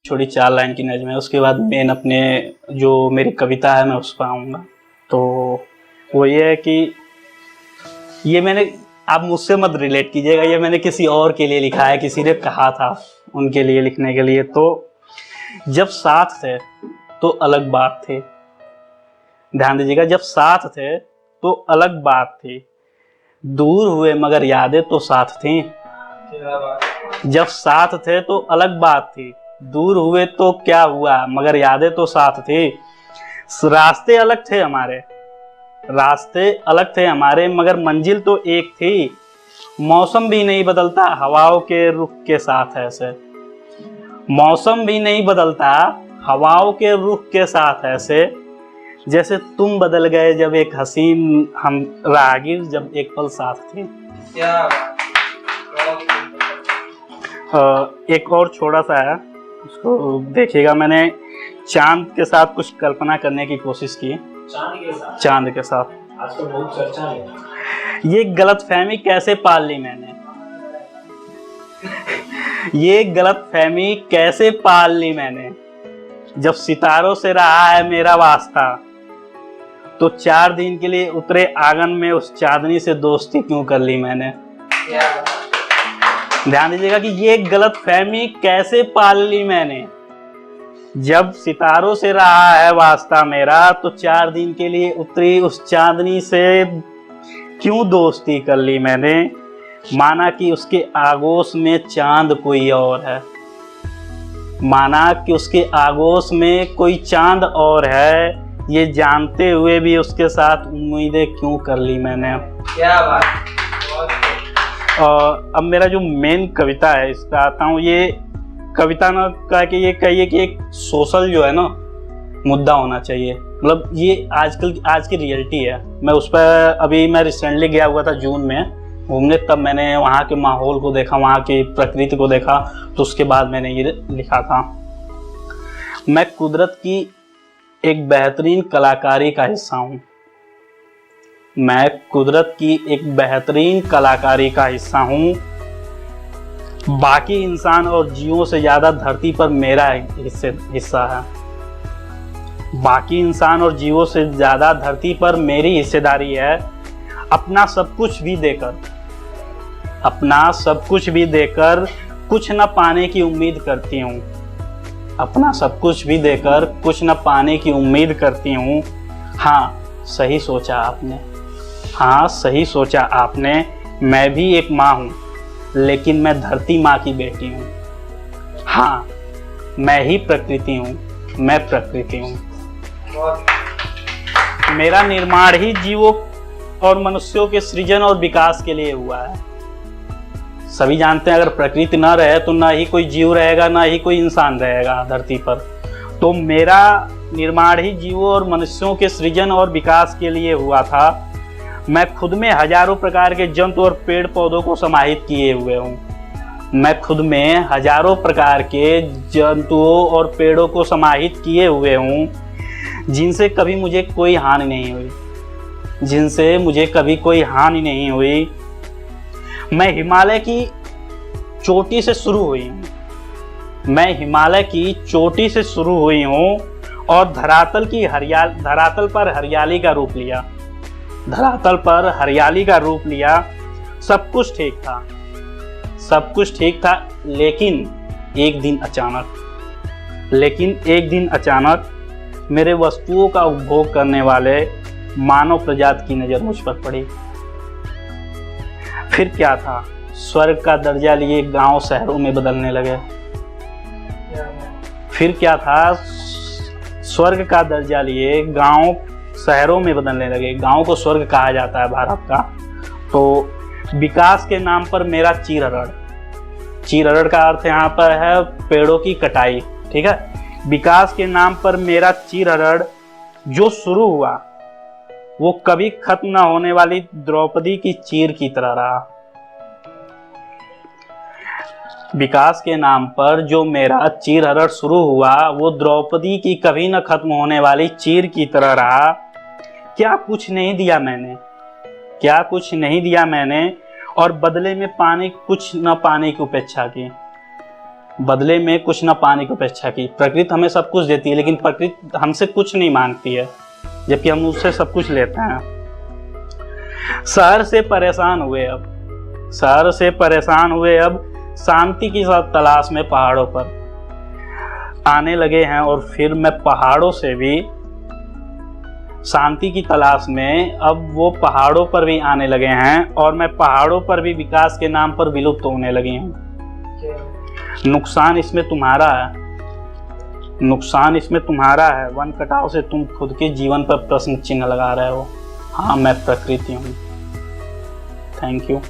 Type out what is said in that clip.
छोटी 4 लाइन की नज़म है, उसके बाद मेन अपने जो मेरी कविता है मैं उस पर आऊँगा। तो वो ये है कि ये मैंने, आप मुझसे मत रिलेट कीजिएगा, ये मैंने किसी और के लिए लिखा है, किसी ने कहा था उनके लिए लिखने के लिए। तो जब साथ थे तो अलग बात थी, ध्यान दीजिएगा, जब साथ थे तो अलग बात थी, दूर हुए मगर यादें तो साथ थी। जब साथ थे तो अलग बात थी, दूर हुए तो क्या हुआ मगर यादें तो साथ थी। रास्ते अलग थे हमारे, रास्ते अलग थे हमारे, मगर मंजिल तो एक थी। मौसम भी नहीं बदलता हवाओं के रुख के साथ ऐसे, मौसम भी नहीं बदलता हवाओं के रुख के साथ ऐसे, जैसे तुम बदल गए जब एक हसीन हम राहगीर जब एक पल साथ थे। एक और छोटा सा है, उसको देखिएगा। मैंने चांद के साथ कुछ कल्पना करने की कोशिश की। चांद के साथ आजकल बहुत चर्चा है। ये गलतफहमी कैसे पाल ली मैंने, ये गलतफहमी कैसे पाल ली मैंने, जब सितारों से रहा है मेरा वास्ता, तो 4 दिन के लिए उतरे आंगन में उस चांदनी से दोस्ती क्यों कर ली मैंने। ध्यान दीजिएगा कि ये गलतफहमी कैसे पाल ली मैंने, जब सितारों से रहा है वास्ता मेरा, तो 4 दिन के लिए उतरी उस चांदनी से क्यों दोस्ती कर ली मैंने। माना कि उसके आगोश में चांद कोई और है, माना कि उसके आगोश में कोई चांद और है, ये जानते हुए भी उसके साथ उम्मीदें क्यों कर ली मैंने। क्या बात। अब मेरा जो मेन कविता है इस पर आता हूँ। ये कविता ना का कि ये कहिए कि एक सोशल जो है ना मुद्दा होना चाहिए, मतलब ये आजकल आज की रियलिटी है। मैं उस पर अभी मैं रिसेंटली गया हुआ था जून में घूमने, तब मैंने वहाँ के माहौल को देखा, वहाँ की प्रकृति को देखा, तो उसके बाद मैंने ये लिखा था। मैं कुदरत की एक बेहतरीन कलाकारी का हिस्सा हूँ, मैं कुदरत की एक बेहतरीन कलाकारी का हिस्सा हूँ। बाकी इंसान और जीवों से ज़्यादा धरती पर मेरा हिस्सा है, बाकी इंसान और जीवों से ज़्यादा धरती पर मेरी हिस्सेदारी है। अपना सब कुछ भी देकर, अपना सब कुछ भी देकर कुछ न पाने की उम्मीद करती हूँ, अपना सब कुछ भी देकर कुछ न पाने की उम्मीद करती हूँ। हाँ सही सोचा आपने, हाँ सही सोचा आपने, मैं भी एक माँ हूँ लेकिन मैं धरती माँ की बेटी हूँ। हाँ मैं ही प्रकृति हूँ, मैं प्रकृति हूँ। मेरा निर्माण ही जीवों और मनुष्यों के सृजन और विकास के लिए हुआ है। सभी जानते हैं अगर प्रकृति ना रहे तो ना ही कोई जीव रहेगा, ना ही कोई इंसान रहेगा धरती पर। तो मेरा निर्माण ही जीवों और मनुष्यों के सृजन और विकास के लिए हुआ था। मैं खुद में हजारों प्रकार के जंतु और पेड़ पौधों को समाहित किए हुए हूँ, मैं खुद में हजारों प्रकार के जंतुओं और पेड़ों को समाहित किए हुए हूँ, जिनसे कभी मुझे कोई हानि नहीं हुई, जिनसे मुझे कभी कोई हानि नहीं हुई। मैं हिमालय की चोटी से शुरू हुई हूँ, मैं हिमालय की चोटी से शुरू हुई हूँ और धरातल पर हरियाली का रूप लिया, धरातल पर हरियाली का रूप लिया। सब कुछ ठीक था, सब कुछ ठीक था, लेकिन एक दिन अचानक मेरे वस्तुओं का उपभोग करने वाले मानव प्रजाति की नज़र मुझ पर पड़ी। फिर क्या था, स्वर्ग का दर्जा लिए गांव शहरों में बदलने लगे। फिर क्या था, स्वर्ग का दर्जा लिए गांव शहरों में बदलने लगे। गांव को स्वर्ग कहा जाता है भारत का। तो विकास के नाम पर मेरा चीरहरण, चीरहरण का अर्थ यहाँ पर है पेड़ों की कटाई, ठीक है। विकास के नाम पर मेरा चीरहरण जो शुरू हुआ वो कभी खत्म न होने वाली द्रौपदी की चीर की तरह रहा। विकास के नाम पर जो मेरा चीरहरण शुरू हुआ वो द्रौपदी की कभी न खत्म होने वाली चीर की तरह रहा। क्या कुछ नहीं दिया मैंने, क्या कुछ नहीं दिया मैंने, और बदले में कुछ न पाने की उपेक्षा की। बदले में कुछ ना पाने की अपेक्षा की। प्रकृति हमें सब कुछ देती है, लेकिन प्रकृति हमसे कुछ नहीं मांगती है, जबकि हम उससे सब कुछ लेते हैं। शहर से परेशान हुए अब शांति की तलाश में पहाड़ों पर आने लगे हैं, और फिर मैं पहाड़ों से भी शांति की तलाश में अब वो पहाड़ों पर भी आने लगे हैं, और मैं पहाड़ों पर भी विकास के नाम पर विलुप्त होने लगी हूँ। नुकसान इसमें तुम्हारा है। वन कटाव से तुम खुद के जीवन पर प्रश्न चिन्ह लगा रहे हो। हाँ, मैं प्रकृति हूँ। Thank you.